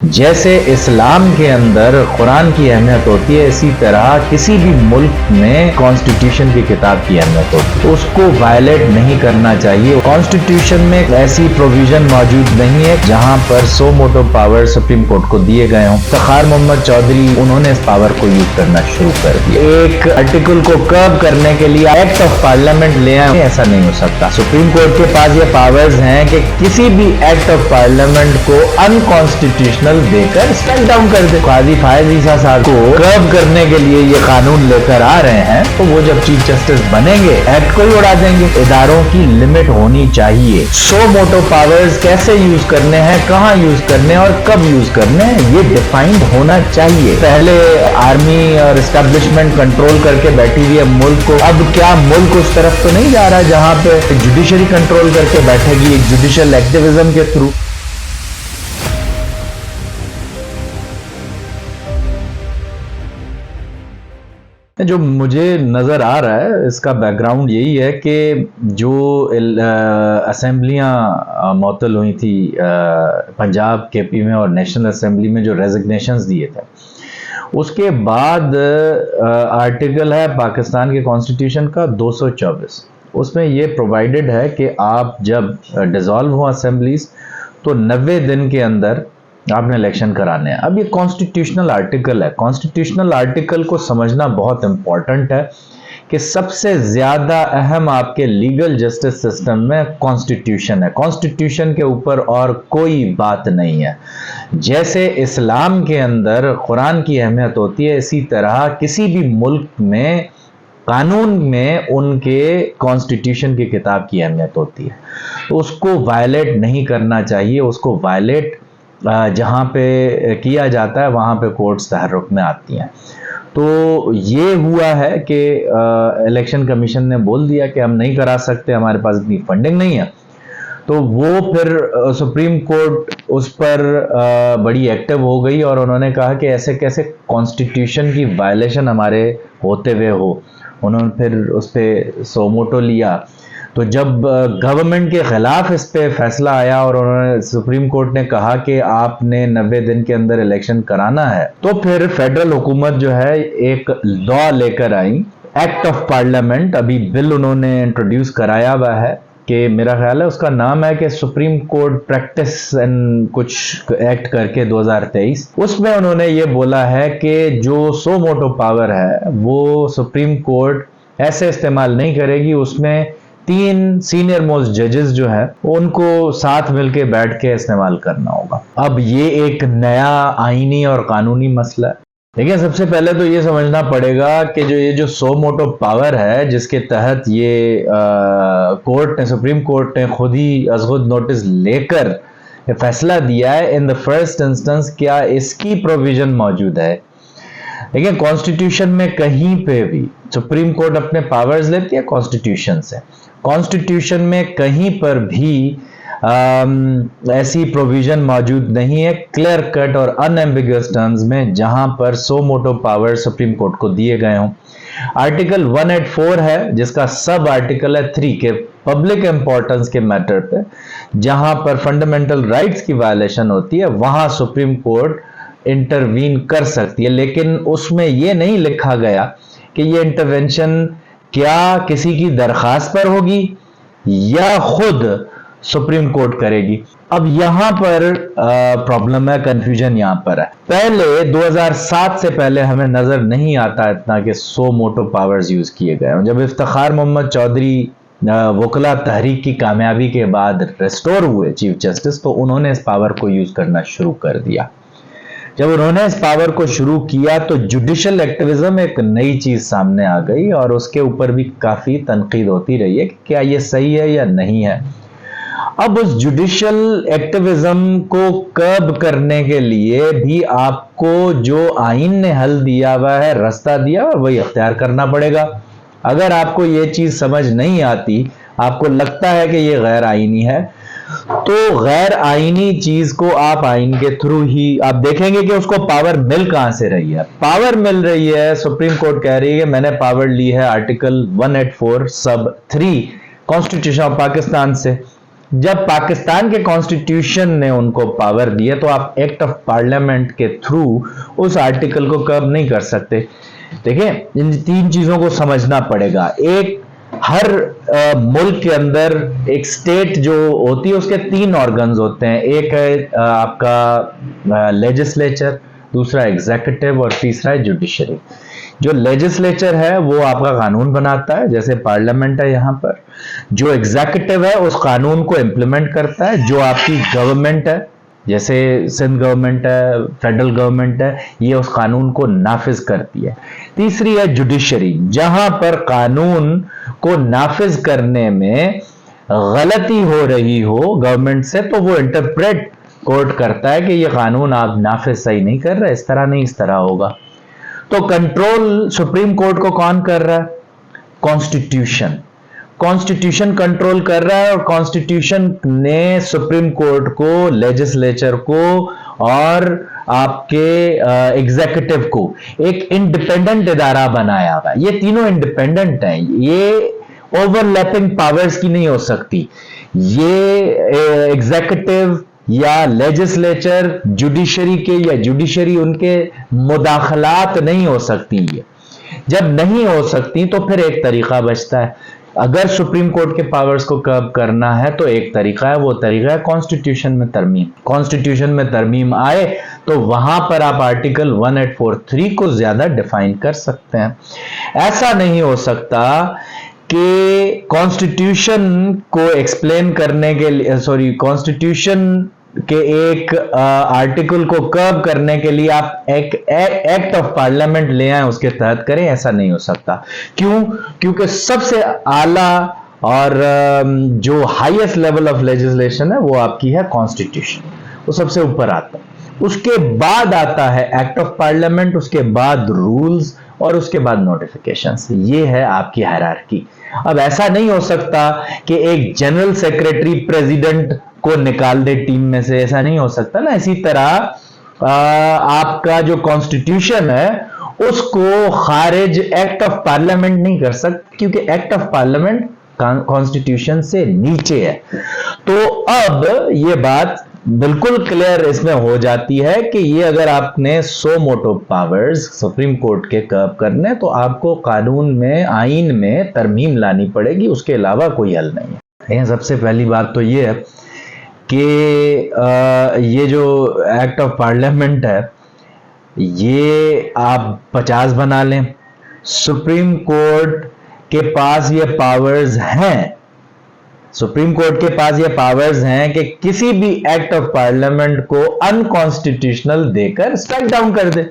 जैसे इस्लाम के अंदर कुरान की अहमियत होती है, इसी तरह किसी भी मुल्क में कॉन्स्टिट्यूशन की किताब की अहमियत होती है। उसको वायलेट नहीं करना चाहिए। कॉन्स्टिट्यूशन में ऐसी प्रोविजन मौजूद नहीं है जहां पर सो मोटो पावर सुप्रीम कोर्ट को दिए गए हों। इफ्तिखार मोहम्मद चौधरी उन्होंने इस पावर को यूज करना शुरू कर दिया। एक आर्टिकल को कर्ब करने के लिए एक्ट ऑफ पार्लियामेंट ले आए, ऐसा नहीं हो सकता। सुप्रीम कोर्ट के पास ये पावर्स हैं कि किसी भी एक्ट ऑफ पार्लियामेंट को अनकॉन्स्टिट्यूशनल देकर स्ट्राइक डाउन कर दे। काजी फायज ईसा साहब को कर्ब करने के लिए ये कानून लेकर आ रहे हैं, तो वो जब चीफ जस्टिस बनेंगे एक्ट को ही उड़ा देंगे। इदारों की लिमिट होनी चाहिए। सो मोटो पावर्स कैसे यूज करने हैं, कहां यूज करने और कब यूज करने हैं, ये डिफाइंड होना चाहिए। पहले आर्मी और एस्टेब्लिशमेंट कंट्रोल करके बैठी हुई है मुल्क को, अब क्या मुल्क उस तरफ तो नहीं जा रहा जहां पे जुडिशरी कंट्रोल करके बैठेगी जुडिशियल एक्टिविज्म के थ्रू। जो मुझे नज़र आ रहा है इसका बैकग्राउंड यही है कि जो असेंबलियाँ मअतल हुई थी पंजाब केपी में और नेशनल असेंबली में, जो रेजिग्नेशंस दिए थे, उसके बाद आर्टिकल है पाकिस्तान के कॉन्स्टिट्यूशन का 224। उसमें ये प्रोवाइडेड है कि आप जब डिसॉल्व हो असेंबलीज तो 90 दिन के अंदर आपने इलेक्शन कराने हैं। अब ये कॉन्स्टिट्यूशनल आर्टिकल है। कॉन्स्टिट्यूशनल आर्टिकल को समझना बहुत इंपॉर्टेंट है कि सबसे ज़्यादा अहम आपके लीगल जस्टिस सिस्टम में कॉन्स्टिट्यूशन है। कॉन्स्टिट्यूशन के ऊपर और कोई बात नहीं है। जैसे इस्लाम के अंदर कुरान की अहमियत होती है, इसी तरह किसी भी मुल्क में कानून में उनके कॉन्स्टिट्यूशन की किताब की अहमियत होती है। तो उसको वायलेट नहीं करना चाहिए। उसको वायलेट जहाँ पे किया जाता है वहाँ पे कोर्ट्स तहर्रुक में आती हैं। तो ये हुआ है कि इलेक्शन कमीशन ने बोल दिया कि हम नहीं करा सकते, हमारे पास इतनी फंडिंग नहीं है। तो वो फिर सुप्रीम कोर्ट उस पर बड़ी एक्टिव हो गई और उन्होंने कहा कि ऐसे कैसे कॉन्स्टिट्यूशन की वायलेशन हमारे होते हुए हो। उन्होंने फिर उस पर सोमोटो लिया। तो जब गवर्नमेंट के खिलाफ इस पे फैसला आया और उन्होंने सुप्रीम कोर्ट ने कहा कि आपने 90 दिन के अंदर इलेक्शन कराना है, तो फिर फेडरल हुकूमत जो है एक लॉ लेकर आई, एक्ट ऑफ पार्लियामेंट। अभी बिल उन्होंने इंट्रोड्यूस कराया हुआ है कि मेरा ख्याल है उसका नाम है कि सुप्रीम कोर्ट प्रैक्टिस एंड कुछ एक्ट करके 2023। उसमें उन्होंने ये बोला है कि जो सो मोटो पावर है वो सुप्रीम कोर्ट ऐसे इस्तेमाल नहीं करेगी। उसमें 3 सीनियर मोस्ट जजेस जो है उनको साथ मिलके बैठ के इस्तेमाल करना होगा। अब ये एक नया आईनी और कानूनी मसला है। देखिए, सबसे पहले तो ये समझना पड़ेगा कि ये जो सो मोटो पावर है जिसके तहत ये कोर्ट ने, सुप्रीम कोर्ट ने खुद ही अज़खुद नोटिस लेकर फैसला दिया है, इन द फर्स्ट इंस्टेंस क्या इसकी प्रोविजन मौजूद है? देखिए, कॉन्स्टिट्यूशन में कहीं पे भी सुप्रीम कोर्ट अपने पावर्स लेती है कॉन्स्टिट्यूशन से। कॉन्स्टिट्यूशन में कहीं पर भी ऐसी प्रोविजन मौजूद नहीं है क्लियर कट और अनएम्बिगुअस टर्म्स में जहां पर सो मोटो पावर सुप्रीम कोर्ट को दिए गए हों। आर्टिकल 184 है जिसका सब आर्टिकल है 3 के पब्लिक इंपॉर्टेंस के मैटर पे, जहां पर फंडामेंटल राइट्स की वायलेशन होती है वहां सुप्रीम कोर्ट इंटरवीन कर सकती है। लेकिन उसमें यह नहीं लिखा गया कि ये इंटरवेंशन क्या किसी की दरखास्त पर होगी या खुद सुप्रीम कोर्ट करेगी। अब यहां पर प्रॉब्लम है, कंफ्यूजन यहां पर है। पहले 2007 से पहले हमें नजर नहीं आता इतना कि सो मोटो पावर्स यूज किए गए। जब इफ्तिखार मोहम्मद चौधरी वकला तहरीक की कामयाबी के बाद रेस्टोर हुए चीफ जस्टिस, तो उन्होंने इस पावर को यूज करना शुरू कर दिया। जब उन्होंने इस पावर को शुरू किया तो जुडिशियल एक्टिविज्म एक नई चीज सामने आ गई और उसके ऊपर भी काफी तनकीद होती रही है कि क्या ये सही है या नहीं है। अब उस जुडिशियल एक्टिविज्म को कर्ब करने के लिए भी आपको जो आइन ने हल दिया हुआ है, रास्ता दिया, और वही अख्तियार करना पड़ेगा। अगर आपको ये चीज समझ नहीं आती, आपको लगता है कि ये गैर आईनी है, तो गैर आईनी चीज को आप आइन के थ्रू ही आप देखेंगे कि उसको पावर मिल कहां से रही है। पावर मिल रही है, सुप्रीम कोर्ट कह रही है कि मैंने पावर ली है आर्टिकल 184 सब 3 कॉन्स्टिट्यूशन ऑफ पाकिस्तान से। जब पाकिस्तान के कॉन्स्टिट्यूशन ने उनको पावर दी है तो आप एक्ट ऑफ पार्लियामेंट के थ्रू उस आर्टिकल को कर्ब नहीं कर सकते। देखिए, इन 3 चीजों को समझना पड़ेगा। एक, हर मुल्क के अंदर एक स्टेट जो होती है उसके 3 ऑर्गन्स होते हैं। एक है आपका लेजिस्लेचर, दूसरा एग्जीक्यूटिव और तीसरा है जुडिशरी। जो लेजिस्लेचर है वो आपका कानून बनाता है, जैसे पार्लियामेंट है यहाँ पर। जो एग्जीक्यूटिव है उस कानून को इम्प्लीमेंट करता है। जो आपकी गवर्नमेंट है, जैसे सिंध गवर्नमेंट है, फेडरल गवर्नमेंट है, ये उस कानून को नाफिज करती है। तीसरी है जुडिशरी, जहां पर कानून को नाफिज करने में गलती हो रही हो गवर्नमेंट से, तो वो इंटरप्रेट कोर्ट करता है कि ये कानून आप नाफिज सही नहीं कर रहे, इस तरह नहीं, इस तरह होगा। तो कंट्रोल सुप्रीम कोर्ट को कौन कर रहा है? कॉन्स्टिट्यूशन। कॉन्स्टिट्यूशन कंट्रोल कर रहा है, और कॉन्स्टिट्यूशन ने सुप्रीम कोर्ट को, लेजिस्लेचर को और आपके एग्जीक्यूटिव को एक इंडिपेंडेंट इदारा बनाया हुआ। ये तीनों इंडिपेंडेंट हैं, ये ओवरलैपिंग पावर्स की नहीं हो सकती। ये एग्जीक्यूटिव या लेजिस्लेचर जुडिशरी के या जुडिशरी उनके मुदाखलात नहीं हो सकती। है जब नहीं हो सकती तो फिर एक तरीका बचता है। अगर सुप्रीम कोर्ट के पावर्स को कर्ब करना है तो एक तरीका है, वो तरीका है कॉन्स्टिट्यूशन में तरमीम। कॉन्स्टिट्यूशन में तरमीम आए तो वहां पर आप आर्टिकल 1843 को ज्यादा डिफाइन कर सकते हैं। ऐसा नहीं हो सकता कि कॉन्स्टिट्यूशन को एक्सप्लेन करने के लिए, कॉन्स्टिट्यूशन के एक आर्टिकल को कर्ब करने के लिए आप एक एक्ट ऑफ पार्लियामेंट ले आए, उसके तहत करें, ऐसा नहीं हो सकता। क्यों? क्योंकि सबसे आला और जो हाईएस्ट लेवल ऑफ लेजिस्लेशन है वो आपकी है कॉन्स्टिट्यूशन, वो सबसे ऊपर आता है। उसके बाद आता है एक्ट ऑफ पार्लियामेंट, उसके बाद रूल्स और उसके बाद नोटिफिकेशंस। ये है आपकी हायरार्की। अब ऐसा नहीं हो सकता कि एक जनरल सेक्रेटरी प्रेसिडेंट को निकाल दे टीम में से, ऐसा नहीं हो सकता ना। इसी तरह आपका जो कॉन्स्टिट्यूशन है उसको खारिज एक्ट ऑफ पार्लियामेंट नहीं कर सकते, क्योंकि एक्ट ऑफ पार्लियामेंट कॉन्स्टिट्यूशन से नीचे है। तो अब ये बात बिल्कुल क्लियर इसमें हो जाती है कि ये अगर आपने 100 मोटो पावर्स सुप्रीम कोर्ट के कर्ब करने, तो आपको कानून में, आईन में तरमीम लानी पड़ेगी, उसके अलावा कोई हल नहीं है। सबसे पहली बात तो ये है कि ये जो एक्ट ऑफ पार्लियामेंट है ये आप 50 बना लें। सुप्रीम कोर्ट के पास ये पावर्स हैं, सुप्रीम कोर्ट के पास ये पावर्स हैं कि किसी भी एक्ट ऑफ पार्लियामेंट को अनकॉन्स्टिट्यूशनल देकर स्ट्राइक डाउन कर दे।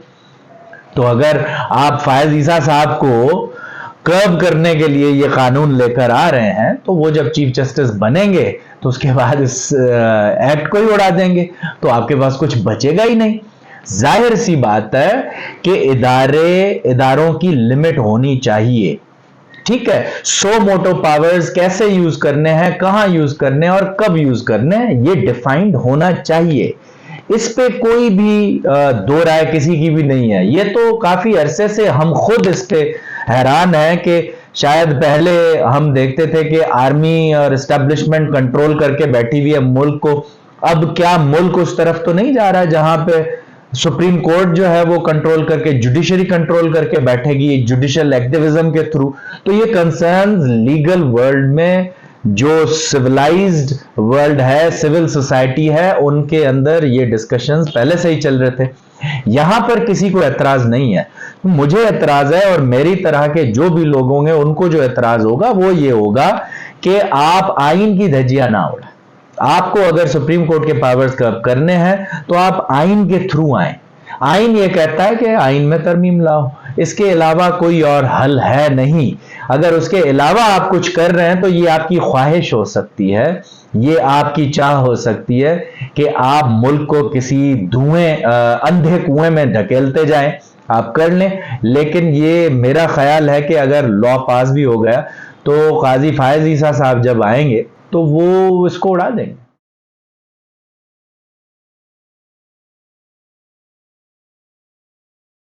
तो अगर आप फायज ईसा साहब को कर्ब करने के लिए ये कानून लेकर आ रहे हैं, तो वो जब चीफ जस्टिस बनेंगे तो उसके बाद इस एक्ट को ही उड़ा देंगे, तो आपके पास कुछ बचेगा ही नहीं। जाहिर सी बात है कि इदारों की लिमिट होनी चाहिए। ठीक है, 100 मोटो पावर्स कैसे यूज करने हैं, कहां यूज करने हैं और कब यूज करने हैं, ये डिफाइंड होना चाहिए। इस पे कोई भी दो राय किसी की भी नहीं है। ये तो काफी अरसे से हम खुद इस पे हैरान हैं कि शायद पहले हम देखते थे कि आर्मी और एस्टेब्लिशमेंट कंट्रोल करके बैठी हुई है मुल्क को। अब क्या मुल्क उस तरफ तो नहीं जा रहा है जहां पे सुप्रीम कोर्ट जो है वो कंट्रोल करके, जुडिशरी कंट्रोल करके बैठेगी जुडिशियल एक्टिविज्म के थ्रू। तो ये कंसर्न्स लीगल वर्ल्ड में, जो सिविलाइज्ड वर्ल्ड है, सिविल सोसाइटी है, उनके अंदर ये डिस्कशंस पहले से ही चल रहे थे। यहां पर किसी को एतराज नहीं है। मुझे एतराज है, और मेरी तरह के जो भी लोग होंगे उनको जो एतराज होगा वो ये होगा कि आप आइन की धज्जियां ना उड़ाएं। आपको अगर सुप्रीम कोर्ट के पावर्स कर्ब करने हैं तो आप आइन के थ्रू आए। आइन ये कहता है कि आइन में तरमीम लाओ, इसके अलावा कोई और हल है नहीं। अगर उसके अलावा आप कुछ कर रहे हैं तो ये आपकी ख्वाहिश हो सकती है, ये आपकी चाह हो सकती है कि आप मुल्क को किसी अंधे कुएं में ढकेलते जाएं, आप कर लें। लेकिन ये मेरा ख्याल है कि अगर लॉ पास भी हो गया तो काजी फायज ईसा साहब जब आएंगे तो वो इसको उड़ा देंगे।